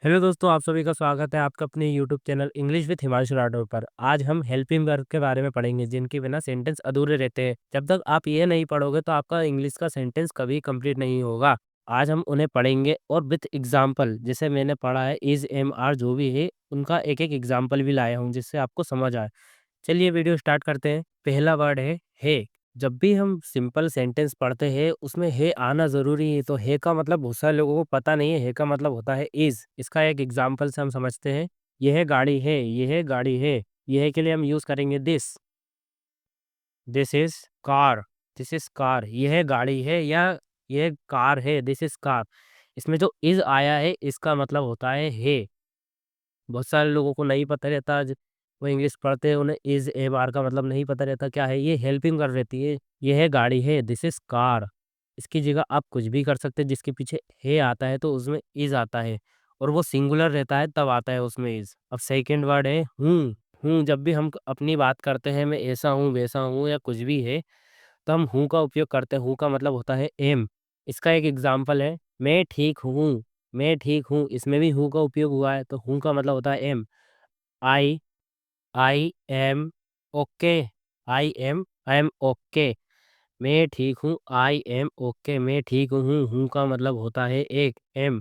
Hello दोस्तों, आप सभी का स्वागत है आपका अपने YouTube channel English with Himanshu Rathore पर। आज हम हेल्पिंग वर्ब के बारे में पढ़ेंगे जिनके बिना सेंटेंस अधूरे रहते हैं। जब तक आप ये नहीं पढ़ोगे तो आपका इंग्लिश का सेंटेंस कभी कंप्लीट नहीं होगा। आज हम उन्हें पढ़ेंगे और विद एग्जाम्पल, जैसे मैंने पढ़ा है इज एम आर जो भी है उनका एक एक एग्जाम्पल भी लाया हूँ जिससे आपको समझ आए। चलिए वीडियो स्टार्ट करते हैं। पहला वर्ड है। जब भी हम सिंपल सेंटेंस पढ़ते हैं उसमें है आना ज़रूरी है। तो है का मतलब बहुत सारे लोगों को पता नहीं है। है का मतलब होता है इज़। इसका एक एग्जांपल से हम समझते हैं। यह गाड़ी है, यह गाड़ी है। यह के लिए हम यूज़ करेंगे this. This is car, this is car. यह गाड़ी है या यह कार है, दिस इज़ कार। इसमें जो इज़ आया है इसका मतलब होता है। बहुत सारे लोगों को नहीं पता रहता वो इंग्लिश पढ़ते हैं उन्हें इज ए बार का मतलब नहीं पता रहता क्या है। ये हेल्पिंग कर रहती है। ये है गाड़ी है, दिस इज कार। इसकी जगह आप कुछ भी कर सकते हैं। जिसके पीछे है आता है तो उसमें इज आता है और वो सिंगुलर रहता है तब आता है उसमें इज। अब सेकंड वर्ड है हूँ। हूँ जब भी हम अपनी बात करते हैं मैं ऐसा हूँ वैसा हूँ या कुछ भी है तो हम हूँ का उपयोग करते हैं। हूँ का मतलब होता है एम। इसका एक एग्जाम्पल है मैं ठीक हूँ। मैं ठीक हूँ इसमें भी हूँ का उपयोग हुआ है तो हूँ का मतलब होता है am. I I am okay. I am okay. मैं ठीक हूँ। I am okay. मैं ठीक हूँ का मतलब होता है एक एम।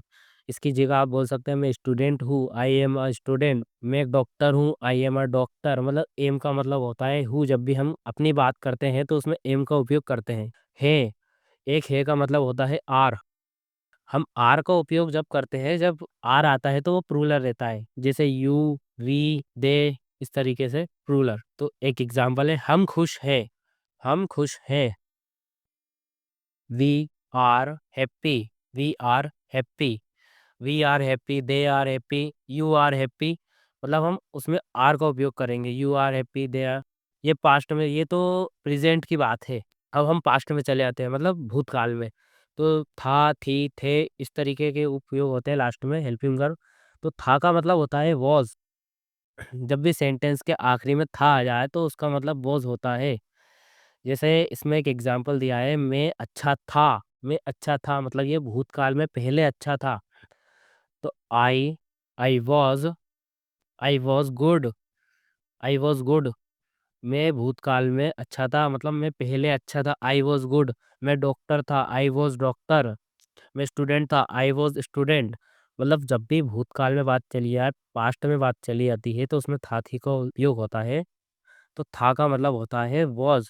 इसकी जगह आप बोल सकते हैं मैं स्टूडेंट हूँ। I am a student. मैं एक डॉक्टर हूँ। I am a doctor. मतलब एम का मतलब होता है हूँ। जब भी हम अपनी बात करते हैं तो उसमें एम का उपयोग करते हैं। है एक है का मतलब होता है आर। हम आर का उपयोग जब करते हैं जब आर आता है तो वो प्लूरल रहता है। जैसे यू, वी, दे, इस तरीके से प्लूरल। तो एक एग्जांपल है हम खुश हैं। हम खुश हैं। We are happy. We are happy. We are happy, they are happy, you are happy. मतलब हम उसमें आर का उपयोग करेंगे। You are happy, they are. ये पास्ट में, ये तो प्रेजेंट की बात है। अब हम पास्ट में चले आते हैं मतलब भूतकाल में। तो था, थी, थे, इस तरीके के उपयोग होते हैं लास्ट में हेल्पिंग वर्ब। तो था का मतलब होता है वॉज। जब भी सेंटेंस के आखिरी में था आ जाए तो उसका मतलब वॉज होता है। जैसे इसमें एक एग्जांपल दिया है मैं अच्छा था। मैं अच्छा था मतलब ये भूतकाल में पहले अच्छा था। तो I was I was good. I was good. मैं भूतकाल में अच्छा था मतलब मैं पहले अच्छा था। I was good. मैं डॉक्टर था। I was doctor. मैं स्टूडेंट था। I was student. मतलब जब भी भूतकाल में बात चली आए, पास्ट में बात चली आती है तो उसमें था थी का उपयोग होता है। तो था का मतलब होता है वॉज।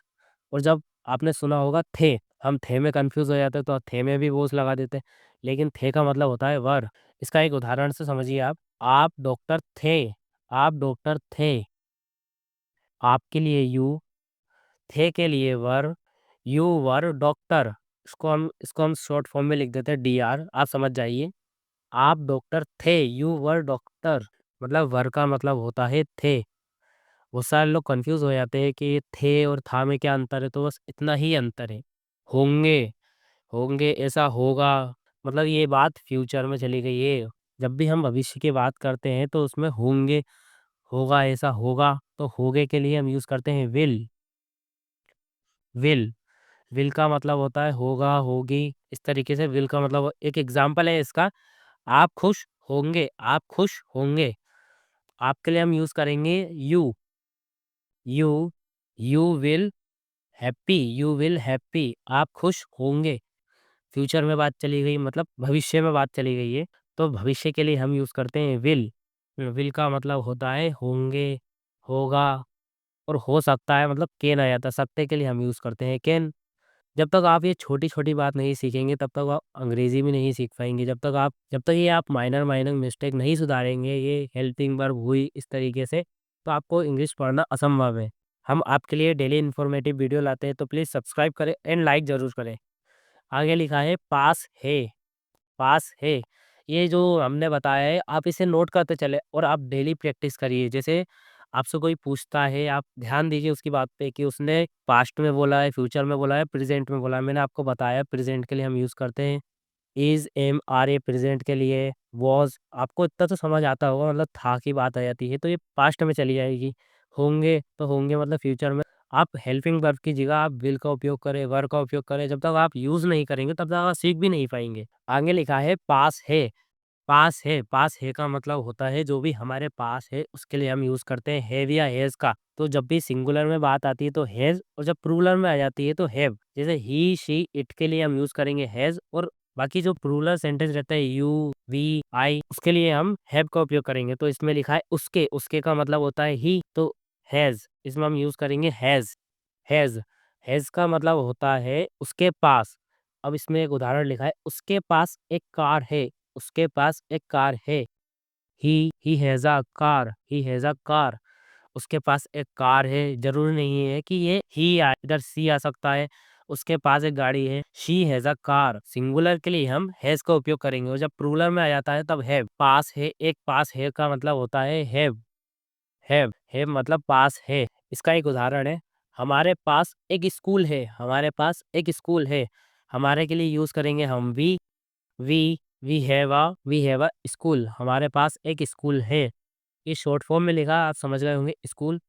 और जब आपने सुना होगा थे, हम थे में कंफ्यूज हो जाते हैं तो थे में भी वॉज लगा देते हैं। लेकिन थे का मतलब होता है वर। इसका एक उदाहरण से समझिए आप डॉक्टर थे। आप डॉक्टर थे। आपके लिए यू, थे के लिए वर, यू वर डॉक्टर। इसको हम शॉर्ट फॉर्म में लिख देते हैं डी आर। आप समझ जाइए। आप डॉक्टर थे, यू वर डॉक्टर। मतलब वर का मतलब होता है थे। बहुत सारे लोग कंफ्यूज हो जाते हैं कि थे और था में क्या अंतर है। तो बस इतना ही अंतर है। होंगे, होंगे ऐसा होगा। मतलब ये बात फ्यूचर में चली गई है। जब भी हम भविष्य की बात करते हैं तो उसमें होंगे, होगा, ऐसा होगा। तो होगे के लिए हम यूज करते हैं विल। विल। विल का मतलब होता है होगा, होगी। इस तरीके से विल का मतलब एक एग्जाम्पल है इसका। आप खुश होंगे। आप खुश होंगे। आपके लिए हम यूज करेंगे you. You you will happy. You will happy. आप खुश होंगे। फ्यूचर में बात चली गई मतलब भविष्य में बात चली गई है। तो भविष्य के लिए हम यूज करते हैं विल। विल का मतलब होता है होंगे, होगा और हो सकता है। मतलब कैन आ जाता है। सकते के लिए हम यूज करते हैं कैन। जब तक आप ये छोटी-छोटी बात नहीं सीखेंगे तब तक आप अंग्रेज़ी भी नहीं सीख पाएँगे। जब तक ये आप माइनर माइनर मिस्टेक नहीं सुधारेंगे, ये हेल्पिंग वर्ब हुई इस तरीके से, तो आपको इंग्लिश पढ़ना असंभव है। हम आपके लिए डेली इन्फॉर्मेटिव वीडियो लाते हैं तो प्लीज़ सब्सक्राइब करें एंड लाइक ज़रूर करें। आगे लिखा है पास है। पास है। ये जो हमने बताया है आप इसे नोट करते चले और आप डेली प्रैक्टिस करिए। जैसे आपसे कोई पूछता है आप ध्यान दीजिए उसकी बात पे कि उसने पास्ट में बोला है, फ्यूचर में बोला है, प्रेजेंट में बोला है। मैंने आपको बताया प्रेजेंट के लिए हम यूज़ करते हैं is, am, are a. Present के लिए वॉज़। आपको इतना तो समझ आता होगा मतलब था की बात आ जाती है तो ये पास्ट में चली जाएगी। होंगे तो होंगे मतलब फ्यूचर में। आप हेल्पिंग वर्ब की जगह आप विल का उपयोग करें, वर का उपयोग करें। जब तक आप यूज़ नहीं करेंगे तब तक आप सीख भी नहीं पाएँगे। आगे लिखा है पास है। पास है का मतलब होता है जो भी हमारे पास है उसके लिए हम यूज़ करते हैं हैव या हैज़ का। तो जब भी सिंगुलर में बात आती है तो हैज़ और जब प्लूरल में आ जाती है तो हैव। जैसे ही, शी, इट के लिए हम यूज़ करेंगे हैज़ और बाकी जो प्लूरल सेंटेंस रहता है यू, वी, आई उसके लिए हम हैव का उपयोग करेंगे। तो इसमें लिखा है उसके, उसके का मतलब होता है ही तो हैज़ इसमें हम यूज़ करेंगे हैज़। हैज़, हैज़ का मतलब होता है उसके पास। अब इसमें एक उदाहरण लिखा है उसके पास एक कार है, उसके पास एक कार है। He has a car, he has a car. उसके पास एक कार है, ज़रूरी नहीं है कि ये ही आए, इधर सी आ सकता है। उसके पास एक गाड़ी है, she has a car. Singular के लिए हम हैज़ का उपयोग करेंगे और जब प्लूरल में आ जाता है तब हैव। पास है, एक पास है का मतलब होता है हैव। हैव मतलब पास है। इसका एक उदाहरण है, हमारे पास एक स्कूल है, हमारे पास एक स्कूल है। हमारे के लिए यूज़ करेंगे हम वी हैव अ स्कूल। हमारे पास एक स्कूल है। ये शॉर्ट फॉर्म में लिखा आप समझ गए होंगे school.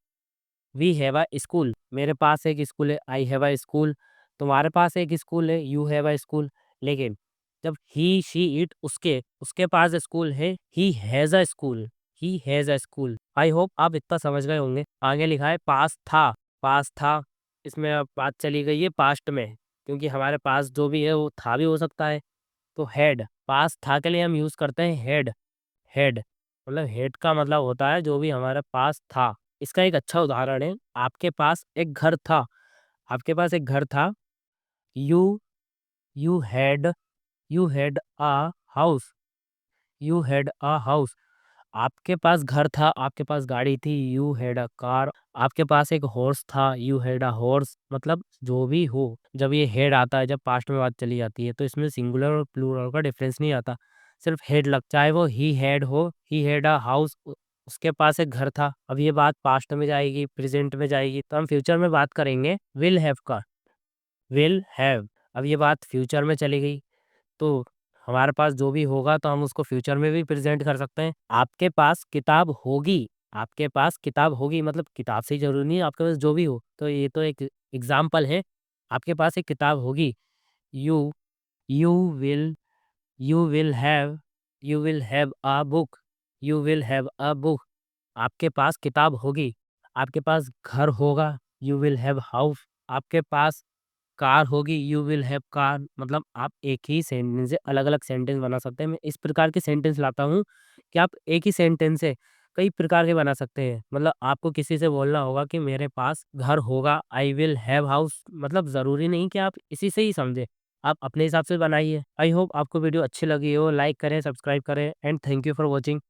We have a school, मेरे पास एक स्कूल है, आई हैव अ स्कूल। तुम्हारे पास एक स्कूल है, यू हैव अ स्कूल। लेकिन जब ही, शी, इट उसके पास स्कूल है, he has a school, he has a school. I hope आप इतना समझ गए होंगे। आगे लिखा है पास था। इसमें अब बात चली गई है पास्ट में, क्योंकि हमारे पास जो भी है वो था भी हो सकता है। तो हेड, पास था के लिए हम यूज़ करते हैं हेड। हेड मतलब हेड का मतलब होता है जो भी हमारे पास था। इसका एक अच्छा उदाहरण है, आपके पास एक घर था। आपके पास एक घर था। You you had you had a house, you had a house. आपके पास घर था, आपके पास गाड़ी थी, यू हैड अ कार। आपके पास एक हॉर्स था, यू हैड अ हॉर्स। मतलब जो भी हो, जब ये हेड आता है, जब पास्ट में बात चली जाती है तो इसमें सिंगुलर और प्लूरल का डिफरेंस नहीं आता, सिर्फ हेड लग, चाहे वो ही हैड हो, ही हैड अ हाउस, उसके पास एक घर था। अब ये बात पास्ट में जाएगी, प्रेजेंट में जाएगी, तो हम फ्यूचर में बात करेंगे विल हैव का। विल हैव, अब ये बात फ्यूचर में चली गई तो हमारे पास जो भी होगा तो हम उसको फ्यूचर में भी प्रेजेंट कर सकते हैं। आपके पास किताब होगी, आपके पास किताब होगी मतलब किताब से ही ज़रूरी नहीं है, आपके पास जो भी हो। तो ये तो एक एग्ज़ाम्पल है, आपके पास एक किताब होगी। You you will you will have you will have a book, you will have a book. आपके पास किताब होगी। आपके पास घर होगा, यू विल हैव हाउस। आपके पास कार होगी, यू विल हैव कार। मतलब आप एक ही सेंटेंस से अलग-अलग सेंटेंस बना सकते हैं। मैं इस प्रकार के सेंटेंस लाता हूँ कि आप एक ही सेंटेंस से कई प्रकार के बना सकते हैं। मतलब आपको किसी से बोलना होगा कि मेरे पास घर होगा, आई विल हैव हाउस। मतलब ज़रूरी नहीं कि आप इसी से ही समझें, आप अपने हिसाब से बनाइए। आई होप आपको वीडियो अच्छी लगी हो, लाइक करें, सब्सक्राइब करें and thank you for watching.